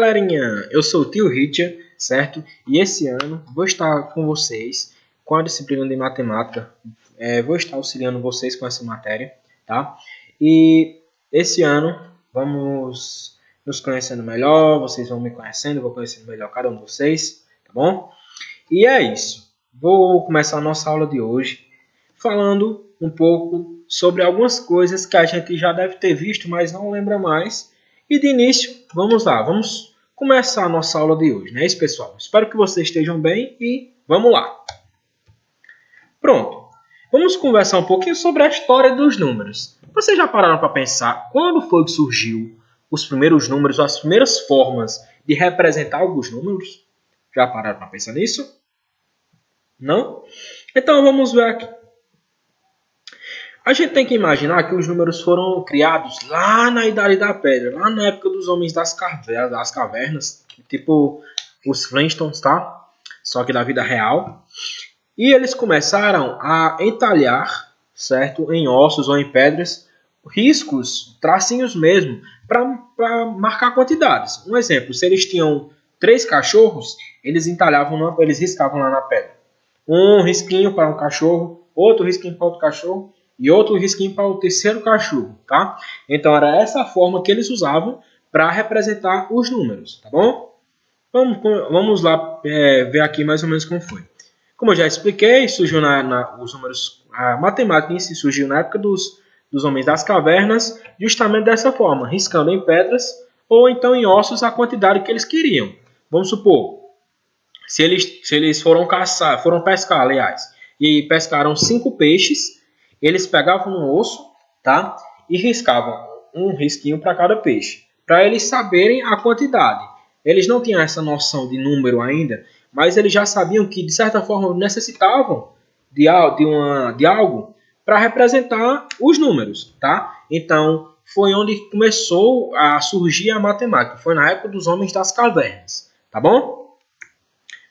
galerinha, eu sou o tio Richard, certo? E esse ano vou estar com vocês com a disciplina de matemática. Vou estar auxiliando vocês com essa matéria, tá? E esse ano vamos nos conhecendo melhor, vocês vão me conhecendo, eu vou conhecendo melhor cada um de vocês, tá bom? E é isso. Vou começar a nossa aula de hoje falando um pouco sobre algumas coisas que a gente já deve ter visto, mas não lembra mais. E de início, vamos lá, vamos começar a nossa aula de hoje, não é isso, pessoal? Espero que vocês estejam bem e vamos lá. Pronto, vamos conversar um pouquinho sobre a história dos números. Vocês já pararam para pensar quando foi que surgiu os primeiros números, as primeiras formas de representar alguns números? Já pararam para pensar nisso? Não? Então vamos ver aqui. A gente tem que imaginar que os números foram criados lá na Idade da Pedra, lá na época dos homens das cavernas, tipo os Flintstones, tá? Só que da vida real. E eles começaram a entalhar, certo? Em ossos ou em pedras, riscos, tracinhos mesmo, para marcar quantidades. Um exemplo, se eles tinham 3 cachorros, eles eles riscavam lá na pedra. Um risquinho para um cachorro, outro risquinho para outro cachorro, e outro risquinho para o terceiro cachorro, tá? Então era essa a forma que eles usavam para representar os números, tá bom? Vamos lá ver aqui mais ou menos como foi. Como eu já expliquei, surgiu os números, a matemática em si surgiu na época dos homens das cavernas, justamente dessa forma, riscando em pedras ou então em ossos a quantidade que eles queriam. Vamos supor, se eles foram pescar, aliás, e pescaram 5 peixes, eles pegavam um osso, tá? E riscavam um risquinho para cada peixe, para eles saberem a quantidade. Eles não tinham essa noção de número ainda, mas eles já sabiam que, de certa forma, necessitavam de algo para representar os números, tá? Então, foi onde começou a surgir a matemática. Foi na época dos homens das cavernas, tá bom?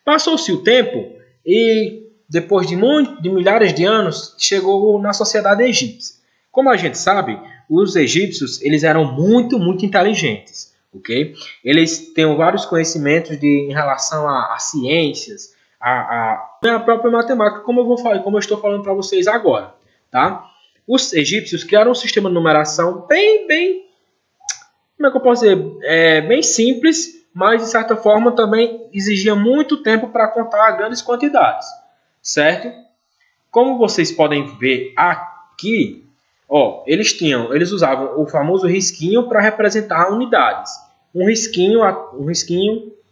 Passou-se o tempo e depois de milhares de anos, chegou na sociedade egípcia. Como a gente sabe, os egípcios eles eram muito inteligentes, ok? Eles têm vários conhecimentos em relação a ciências, a própria matemática, como eu estou falando para vocês agora, tá? Os egípcios criaram um sistema de numeração como é que eu posso dizer? Bem simples, mas de certa forma também exigia muito tempo para contar grandes quantidades. Certo? Como vocês podem ver aqui, ó, eles usavam o famoso risquinho para representar unidades. Um risquinho,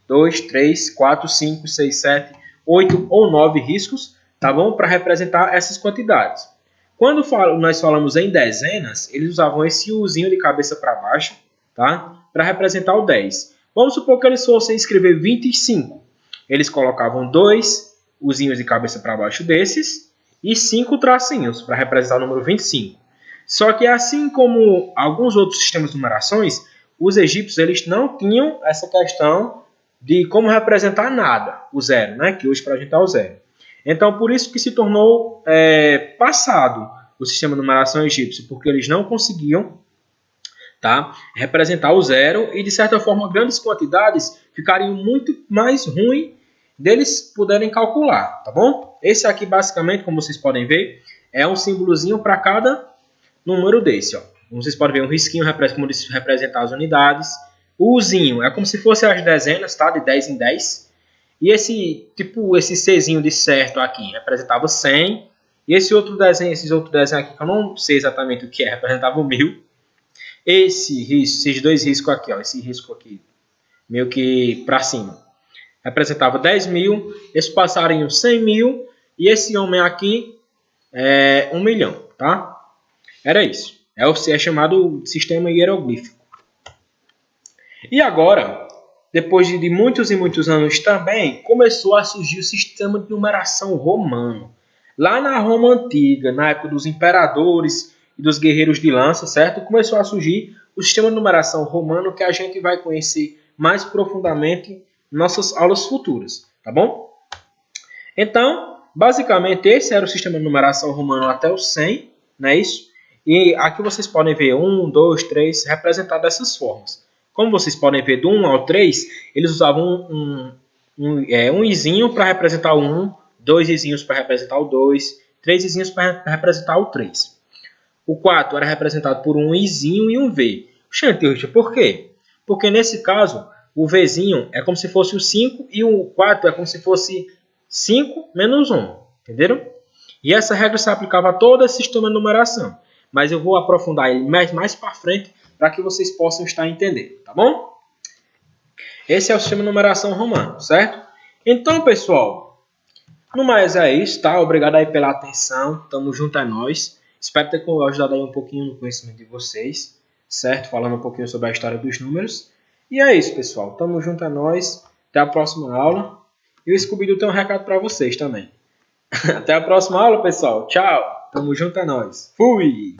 2, 3, 4, 5, 6, 7, 8 ou 9 riscos, tá bom? Para representar essas quantidades. Quando nós falamos em dezenas, eles usavam esse Uzinho de cabeça para baixo, tá? Para representar o 10. Vamos supor que eles fossem escrever 25. Eles colocavam 2 usinhos de cabeça para baixo desses e 5 tracinhos para representar o número 25. Só que assim como alguns outros sistemas de numerações, os egípcios eles não tinham essa questão de como representar nada, o zero, né? Que hoje para a gente é o zero. Então por isso que se tornou passado o sistema de numeração egípcio, porque eles não conseguiam, tá, representar o zero e de certa forma grandes quantidades ficariam muito mais ruins deles poderem calcular, tá bom? Esse aqui basicamente, como vocês podem ver, é um símbolozinho para cada número desse, ó. Como vocês podem ver, um risquinho como representar as unidades. O Uzinho é como se fosse as dezenas, tá? De 10 em 10. E esse Czinho de certo aqui representava 100. E esses outros desenhos aqui, que eu não sei exatamente o que representavam 1000. Esses dois riscos aqui, ó, esse risco aqui, meio que para cima, representava 10 mil, esse passarinho 100 mil e esse homem aqui 1 milhão, tá? Era isso. É chamado sistema hieroglífico. E agora, depois de muitos e muitos anos também, começou a surgir o sistema de numeração romano. Lá na Roma Antiga, na época dos imperadores e dos guerreiros de lança, certo? Começou a surgir o sistema de numeração romano que a gente vai conhecer mais profundamente nossas aulas futuras, tá bom? Então, basicamente, esse era o sistema de numeração romano até o 100, não é isso? E aqui vocês podem ver 1, 2, 3, representado dessas formas. Como vocês podem ver, do 1 ao 3, eles usavam um izinho para representar o 1, 2 izinhos para representar o 2, 3 izinhos para representar o 3. O 4 era representado por um izinho e um V. Gente, por quê? Porque nesse caso, o Vzinho é como se fosse o 5 e o 4 é como se fosse 5 menos 1. Entenderam? E essa regra se aplicava a todo esse sistema de numeração. Mas eu vou aprofundar ele mais para frente para que vocês possam estar entendendo, tá bom? Esse é o sistema de numeração romano, certo? Então, pessoal, no mais é isso, tá? Obrigado aí pela atenção. Tamo junto a nós. Espero ter ajudado aí um pouquinho no conhecimento de vocês, certo? Falando um pouquinho sobre a história dos números. E é isso, pessoal. Tamo junto a nós. Até a próxima aula. E o Scooby-Doo tem um recado para vocês também. Até a próxima aula, pessoal. Tchau. Tamo junto a nós. Fui!